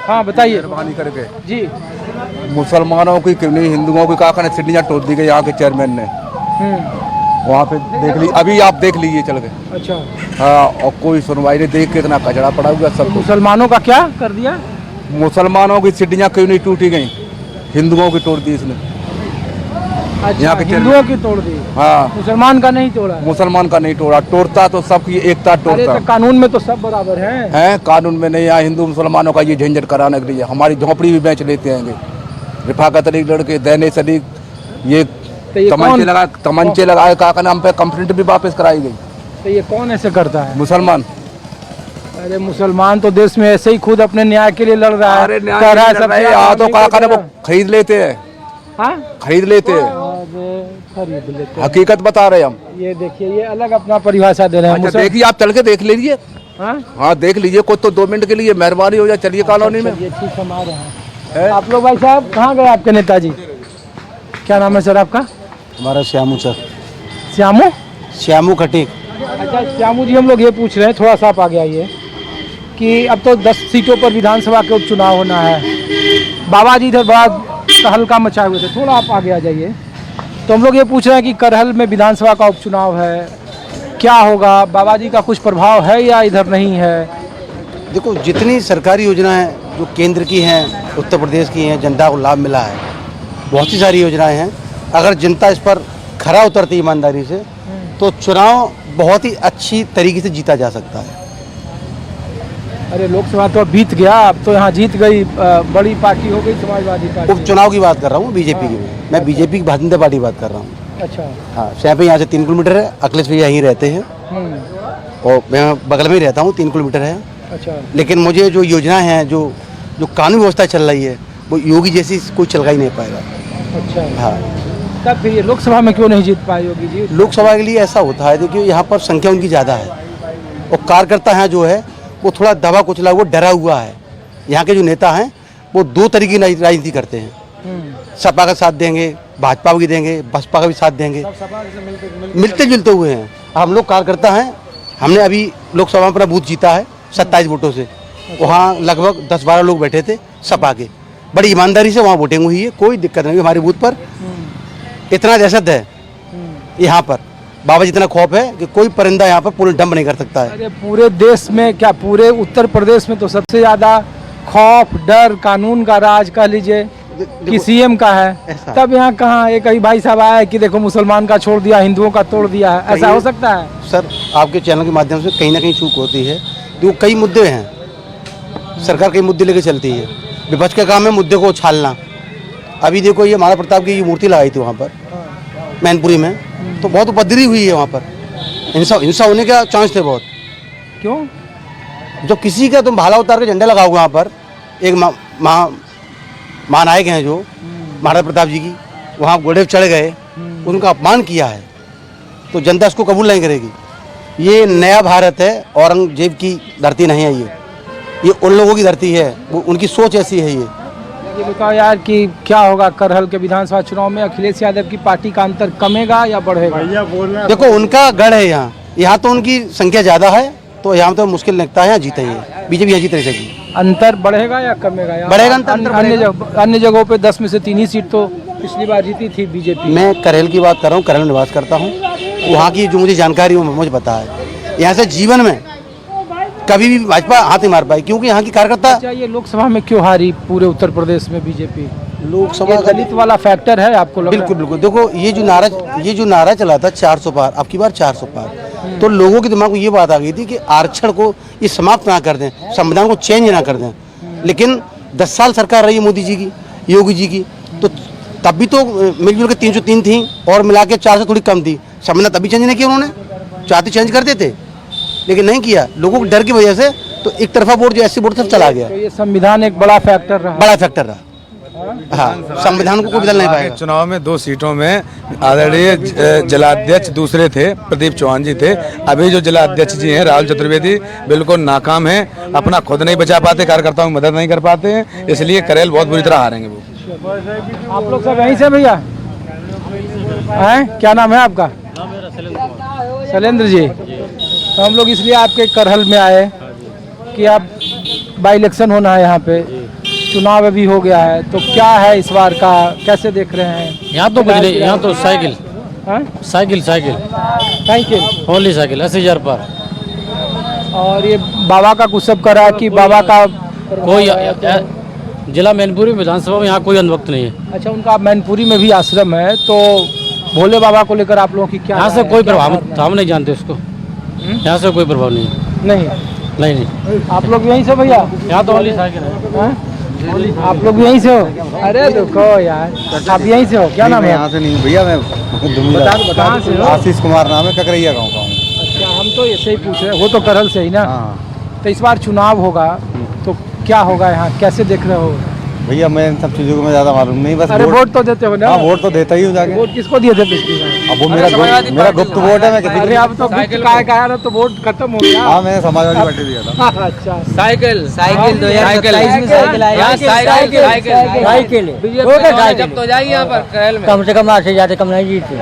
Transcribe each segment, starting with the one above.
हाँ बताइए। मेहरबानी करके जी। मुसलमानों की क्यों नहीं, हिंदुओं की का करने सिड्डियाँ तोड़ दी गई यहाँ के चेयरमैन ने। वहाँ पे देख ली, अभी आप देख लीजिए चल के। अच्छा। हाँ, और कोई सुनवाई नहीं, देख के इतना कचरा पड़ा हुआ सब। मुसलमानों का क्या कर दिया? मुसलमानों की सिड्डियाँ क्यों नहीं टूटी गई, हिंदुओं की तोड़ दी इसने। अच्छा, यहाँ के हिंदुओं की तोड़ दी। हाँ, मुसलमान का नहीं तोड़ा। मुसलमान का नहीं तोड़ा, तोड़ता तो सबकी एकता अरे तोड़ता। तो कानून में तो सब बराबर हैं। कानून में नहीं, यहाँ हिंदू मुसलमानों का ये झंझट कराने के लिए हमारी झोंपड़ी भी बेच लेते हैं। रिफाकत अली लड़के, दैनिश अली, ये तमंचे लगाए का नाम पे कंप्लेंट भी वापस कराई गई। तो ये कौन ऐसे करता है? मुसलमान। अरे मुसलमान तो देश में ऐसे ही खुद अपने न्याय के लिए लड़ रहा है। अरे न्याय तो का खरीद लेते हैं। हाँ, खरीद लेते हैं, खरीद लेते हैं। हकीकत बता रहे हम। ये देखिए, ये अलग अपना परिभाषा दे रहे हैं। अच्छा देखिए, आप चल के देख लीजिए। हाँ देख लीजिए, कुछ तो 2 मिनट के लिए मेहरबानी हो जाए, चलिए कॉलोनी में। ये ठीक हम आ रहे हैं। आप लोग भाई साहब कहाँ गए आपके नेताजी? क्या नाम है सर आपका? हमारा श्यामू सर। श्यामू? श्यामू खटीक। अच्छा श्यामू जी, हम लोग ये पूछ रहे हैं, थोड़ा सा आप आगे आइए, कि अब तो 10 सीटों पर विधानसभा के उपचुनाव होना है। बाबा जी इधर बड़ा तहलका मचाए हुए थे, थोड़ा आप आगे आ जाइए। तो हम लोग ये पूछ रहे हैं कि करहल में विधानसभा का उपचुनाव है, क्या होगा? बाबा जी का कुछ प्रभाव है या इधर नहीं है? देखो, जितनी सरकारी योजनाएं जो केंद्र की हैं, उत्तर प्रदेश की हैं, जनता को लाभ मिला है, बहुत सी सारी योजनाएं हैं। अगर जनता इस पर खरा उतरती ईमानदारी से, तो चुनाव बहुत ही अच्छी तरीके से जीता जा सकता है। अरे लोकसभा तो अब बीत गया, अब तो यहाँ जीत गई, बड़ी पार्टी हो गई समाजवादी पार्टी। उपचुनाव की बात कर रहा हूँ, बीजेपी की। मैं बीजेपी की भारतीय जनता पार्टी की बात कर रहा हूँ। अच्छा। हाँ, शहर पे यहाँ से 3 किलोमीटर है। अखिलेश भैया यहीं रहते हैं और मैं बगल में ही रहता हूँ, 3 किलोमीटर है। अच्छा। लेकिन मुझे जो योजना है, जो कानून व्यवस्था चल रही है, वो योगी जैसी कोई चलगा ही नहीं पाएगा। अच्छा। हाँ, तब फिर ये लोकसभा में क्यों नहीं जीत पाए योगी जी? लोकसभा के लिए ऐसा होता है, देखिए यहाँ पर संख्या उनकी ज़्यादा है और कार्यकर्ता हैं जो है वो थोड़ा दबा कुचला हुआ, डरा हुआ है। यहाँ के जो नेता हैं वो 2 तरीके की राजनीति करते हैं। सपा का साथ देंगे, भाजपा भी देंगे, बसपा का भी साथ देंगे, मिलते जुलते हुए हैं। हम लोग कार्यकर्ता हैं, हमने अभी लोकसभा में अपना बूथ जीता है 27 वोटों से। वहाँ लगभग 10-12 लोग बैठे थे सपा के, बड़ी ईमानदारी से वहाँ वोटिंग हुई है, कोई दिक्कत नहीं। हमारे बूथ पर इतना दहशत है यहाँ पर, बाबा जितना खौफ है कि कोई परिंदा यहाँ पर पूरे डंप नहीं कर सकता है। अरे पूरे देश में क्या, पूरे उत्तर प्रदेश में तो सबसे ज़्यादा खौफ, डर, कानून का राज कह लीजिए कि सीएम का है। तब यहाँ कहाँ एक ही भाई साहब आया कि देखो मुसलमान का छोड़ दिया, हिंदुओं का तोड़ दिया है, ऐसा हो सकता है? सर, आपके चैनल के माध्यम से कहीं ना कहीं चूक होती है। जो कई मुद्दे हैं, सरकार कई मुद्दे लेके चलती है, विपक्ष का काम है मुद्दे को उछालना। अभी देखो, ये महाराणा प्रताप की मूर्ति लगाई थी वहाँ पर मैनपुरी में, तो बहुत उपद्रवी हुई है वहाँ पर, हिंसा होने का चांस थे बहुत। क्यों? जो किसी का तुम भाला उतार के झंडा लगाओगे वहाँ पर, एक महानायक हैं जो महाराणा प्रताप जी की, वहाँ घोड़े चढ़ गए, उनका अपमान किया है, तो जनता इसको कबूल नहीं करेगी। ये नया भारत है, औरंगजेब की धरती नहीं है ये उन लोगों की धरती है, वो उनकी सोच ऐसी है। ये बताओ यार कि क्या होगा करहल के विधानसभा चुनाव में? अखिलेश यादव की पार्टी का अंतर कमेगा या बढ़ेगा? देखो, उनका गढ़ है यहाँ तो उनकी संख्या ज़्यादा है, तो यहाँ तो मुश्किल लगता है यहाँ जीते ही। बीजेपी यहाँ जीत रही सकेगी। अंतर बढ़ेगा या कमेगा? बढ़ेगा। अन्य जगहों पे 10 में से 3 ही सीट तो पिछली बार जीती थी बीजेपी। मैं करहल की बात कर रहा हूँ, करहल में निवास करता हूँ, वहाँ की जो मुझे जानकारी है मुझे पता है। यहाँ से जीवन में कभी भी भाजपा हाथ नहीं मार पाई, क्योंकि यहाँ की कार्यकर्ता। अच्छा, ये लोकसभा में क्यों हारी पूरे उत्तर प्रदेश में बीजेपी? लोकसभा दलित वाला फैक्टर है आपको लग रहा है? बिल्कुल। देखो, ये जो नारा चला था 400 पार, अब की बार 400 पार, तो लोगों के दिमाग में ये बात आ गई थी कि आरक्षण को ये समाप्त ना कर दें, संविधान को चेंज ना कर दें। लेकिन 10 साल सरकार रही मोदी जी की, योगी जी की, तो तब भी तो मिलजुल के 303 थी और मिला के 400 थोड़ी कम थी। संविधान तभी चेंज नहीं किया उन्होंने, चाहते चेंज करते थे लेकिन नहीं किया। लोगों के डर की वजह से तो एक तरफा वोट जो ऐसी वोट से चला गया। तो ये संविधान एक बड़ा फैक्टर रहा। हाँ, संविधान को कोई बदल नहीं पाएगा। चुनाव में 2 सीटों में आदरणीय जिलाध्यक्ष दूसरे थे, प्रदीप चौहान जी थे। अभी जो जिलाध्यक्ष जी हैं राहुल चतुर्वेदी, बिल्कुल नाकाम हैं, अपना खुद नहीं बचा पाते, कार्यकर्ताओं की मदद नहीं कर पाते हैं, इसलिए करहल बहुत बुरी तरह हारेंगे वो। आप लोग सब यहीं से भैया हैं? क्या नाम है आपका? शैलेंद्र जी। तो हम लोग इसलिए आपके करहल में आए कि आप बाई इलेक्शन होना है यहाँ पे, चुनाव अभी हो गया है, तो क्या है इस बार का, कैसे देख रहे हैं? यहाँ तो कुछ नहीं, यहाँ तो साइकिल हाँ? Cycle cycle cycle only cycle 80,000 पर। और ये बाबा का कुछ सब करा कि बाबा का कोई जिला मैनपुरी विधानसभा में यहाँ कोई अंधभक्त नहीं है। अच्छा, उनका मैनपुरी में भी आश्रम है, तो भोले बाबा को लेकर आप लोगों की क्या यहाँ से राय है? कोई क्या प्रभाव भावना है? हम नहीं जानते उसको, यहाँ से कोई प्रभाव नहीं है। नहीं नहीं नहीं, आप लोग यहीं से भैया? यहाँ तो ओनली साइकिल है। हाँ? आप लोग यहीं से हो? अरे देखो यार, आप यहीं से हो? क्या नाम है? यहाँ से नहीं भैया, मैं कहाँ से हो? आशीष कुमार नाम है, ककरैया गाँव का हूँ। अच्छा, हम तो ऐसे ही पूछ रहे हैं, वो तो करल से ही ना। हाँ तो इस बार चुनाव होगा तो क्या होगा यहाँ, कैसे देख रहे हो? भैया, मैं इन सब चीज़ों को मैं ज़्यादा मालूम नहीं, बस अरे वोट तो देते हो ना? हाँ, वोट तो देता ही हूँ जाके। वोट किसको दिए थे पिछली बार? अब वो मेरा गुप्त वोट है, मैं किसी अरे अब तो कहा तो वोट खत्म हो गया। हाँ, मैंने समाजवादी पार्टी दिया था। अच्छा, साइकिल 2027 में साइकिल आई। साइकिल जब तो जाइए यहाँ पर करैल में कम से कम 8,000 कम नहीं जीते,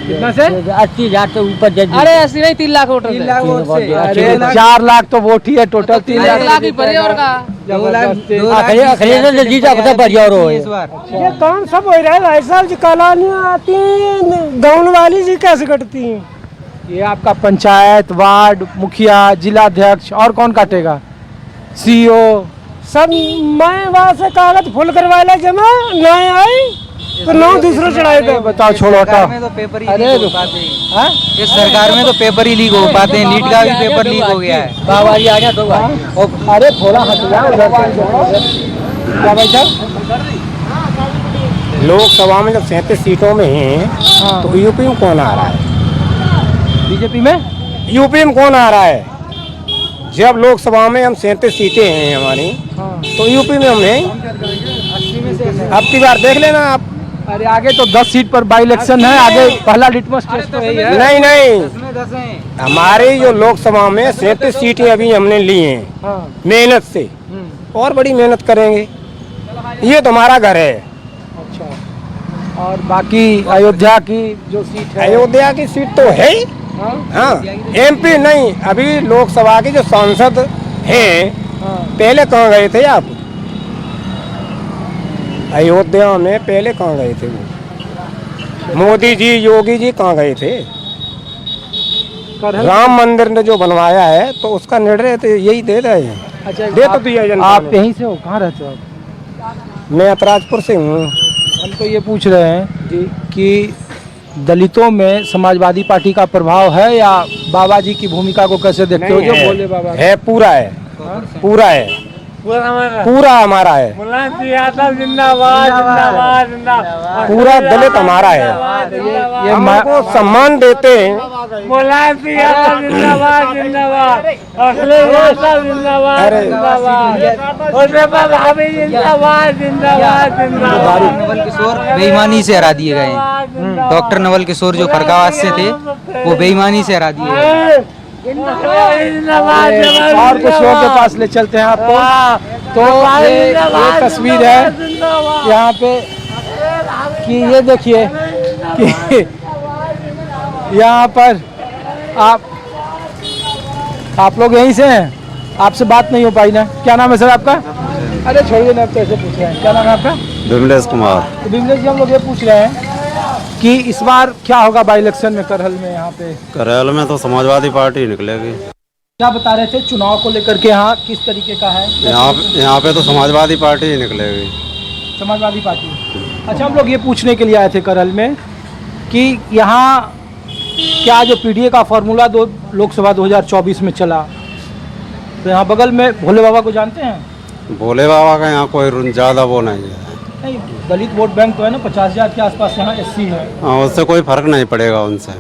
कितना से? 80,000 से ऊपर जज अरे 80 नहीं 3 लाख वोट अरे 4 लाख तो वोट ही है टोटल, 3 लाख ही पड़े और का अखिलेश ने जीता पता बढ़िया हो ये काम सब हो रहा है भाई साहब जी, कॉलोनियाँ आती हैं, गाँव वाली जी कैसे कटती हैं? ये आपका पंचायत, वार्ड मुखिया, जिला अध्यक्ष और कौन काटेगा? सीईओ सब मैं वहाँ से कागज फुल करवा ला जमा, ना आई तो ना दूसरा चढ़ाए थे। बताओ, छोड़ो हटाओ। में तो पेपर ही अरे लीक हो पाते हैं। हाँ? इस सरकार में तो पेपर ही लीक हो पाते हैं, नीट का भी पेपर लीक हो गया है। बाबा जी आ जाए तो अरे थोड़ा हट जाओ उधर से। क्या भाई साहब? लोकसभा में जब 37 सीटों में हैं तो यूपी में कौन आ रहा है? बीजेपी में? यूपी में कौन आ रहा है? जब लोकसभा में हम 37 सीटें हैं हमारी, तो यूपी में हम हैं। अब की बार देख लेना आप। अरे आगे तो 10 सीट पर बाई इलेक्शन है, आगे पहला लिटमस टेस्ट तो यही है। नहीं नहीं, हमारी जो लोकसभा में 37 सीटें अभी हमने ली हैं हाँ। मेहनत से, और बड़ी मेहनत करेंगे। ये तो हमारा घर है। अच्छा, और बाकी अयोध्या की जो सीट है? अयोध्या की सीट तो है ही। हाँ? हाँ, एमपी नहीं, अभी लोकसभा के जो सांसद हैं, हाँ। पहले कहाँ गए थे आप? अयोध्या में पहले कहाँ गए थे वो? मोदी जी, योगी जी कहाँ गए थे? राम मंदिर ने जो बनवाया है तो उसका निर्णय तो यही दे रहे हैं। अच्छा, दे तो दिया जनता आप ने। यहीं से हो? कहाँ रहते हो आप? मैं अतराजपुर से हूँ। हम तो ये पूछ रहे हैं कि दलितों में समाजवादी पार्टी का प्रभाव है, या बाबा जी की भूमिका को कैसे देखते हो? जो भोले बाबा है, पूरा है, पूरा है, पूरा हमारा है, पूरा दलित हमारा है। ये हम उनको सम्मान देते हैं। डॉक्टर नवल किशोर बेईमानी से हरा दिए गए हैं। डॉक्टर नवल किशोर जो फरकावास से थे, वो बेईमानी से हरा दिए गए। और कुछ लोगों के पास ले चलते हैं आपको। तो ये तस्वीर है यहाँ पे कि ये देखिए कि यहाँ पर आप लोग यहीं से हैं? आपसे बात नहीं हो पाई ना? क्या नाम है सर आपका? अरे छोड़िए ना, अब तो ऐसे पूछ रहे हैं। क्या नाम है आपका? विमलेश कुमार। तो विमलेश जी, हम लोग ये पूछ रहे हैं कि इस बार क्या होगा बाई इलेक्शन में करहल में? यहाँ पे करैल में तो समाजवादी पार्टी निकलेगी। क्या बता रहे थे चुनाव को लेकर के, यहाँ किस तरीके का है? यहाँ पे तो समाजवादी पार्टी ही निकलेगी। समाजवादी पार्टी। अच्छा, हम लोग ये पूछने के लिए आए थे करहल में कि यहाँ क्या जो पीडीए का फॉर्मूला लोकसभा 2024 में चला, तो यहाँ बगल में भोले बाबा को जानते हैं? भोले बाबा का यहाँ कोई ज़्यादा वो नहीं है। नहीं, दलित वोट बैंक तो है ना, 50,000 के आसपास यहाँ एससी है। हाँ, उससे कोई फर्क नहीं पड़ेगा उनसे।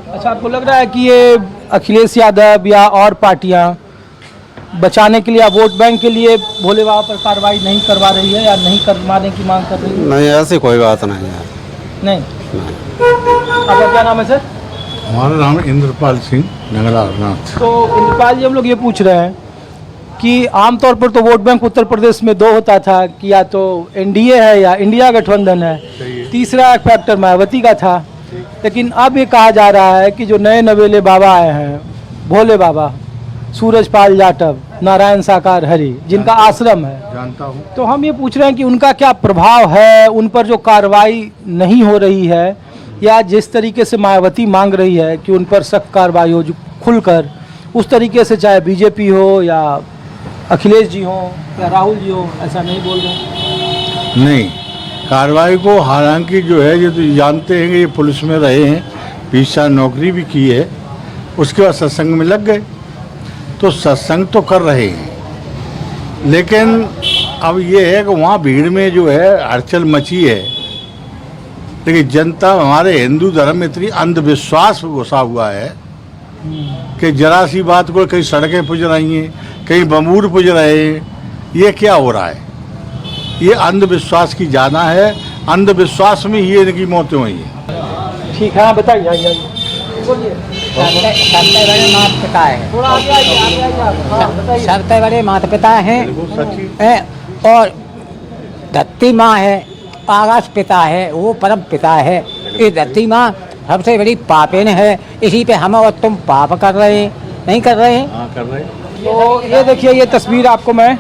अच्छा, आपको लग रहा है कि ये अखिलेश यादव या और पार्टियां बचाने के लिए या वोट बैंक के लिए भोले बाबा पर कार्रवाई नहीं करवा रही है, या नहीं करवाने की मांग कर रही है? नहीं, ऐसी कोई बात नहीं है। नहीं। आपका क्या नाम है सर? हमारा नाम इंद्रपाल सिंह नगरानाथ। तो इंद्रपाल जी, हम लोग ये पूछ रहे हैं कि आमतौर पर तो वोट बैंक उत्तर प्रदेश में 2 होता था कि या तो एनडीए है या इंडिया गठबंधन है, तीसरा एक फैक्टर मायावती का था। लेकिन अब ये कहा जा रहा है कि जो नए नवेले बाबा आए हैं, भोले बाबा, सूरजपाल जाटव, नारायण साकार हरि, जिनका आश्रम है, जानता हूँ। तो हम ये पूछ रहे हैं कि उनका क्या प्रभाव है, उन पर जो कार्रवाई नहीं हो रही है, या जिस तरीके से मायावती मांग रही है कि उन पर सख्त कार्रवाई हो, जो खुलकर उस तरीके से, चाहे बीजेपी हो या अखिलेश जी हो या राहुल जी हो, ऐसा नहीं बोल रहे? नहीं, कार्रवाई को हालांकि जो है ये तो जानते हैं कि ये पुलिस में रहे हैं, 20 साल नौकरी भी की है, उसके बाद सत्संग में लग गए, तो सत्संग तो कर रहे हैं, लेकिन अब ये है कि वहाँ भीड़ में जो है हलचल मची है, लेकिन जनता, हमारे हिंदू धर्म में इतनी अंधविश्वास घुसा हुआ है कि जरा सी बात को कहीं सड़कें पुज रही हैं, कहीं बमूर पुज रहे हैं, ये क्या हो रहा है? ये अंधविश्वास की ज़्यादा है, अंधविश्वास में ही इनकी मौतें हुई हैं। ठीक है, बताइए, आइए बोलिए। सबसे बड़े माता पिता है, थोड़ा आगे आइए, आगे आइए आप। हाँ, बताइए। सबसे बड़े माता पिता हैं, और धरती माँ है, आकाश पिता है, वो परम पिता है। ये धरती माँ सबसे बड़ी पापिन है, इसी पे हम और तुम पाप कर रहे हैं, नहीं कर रहे हैं? हाँ, कर रहे हैं। तो ये देखिए, ये तस्वीर आपको मैं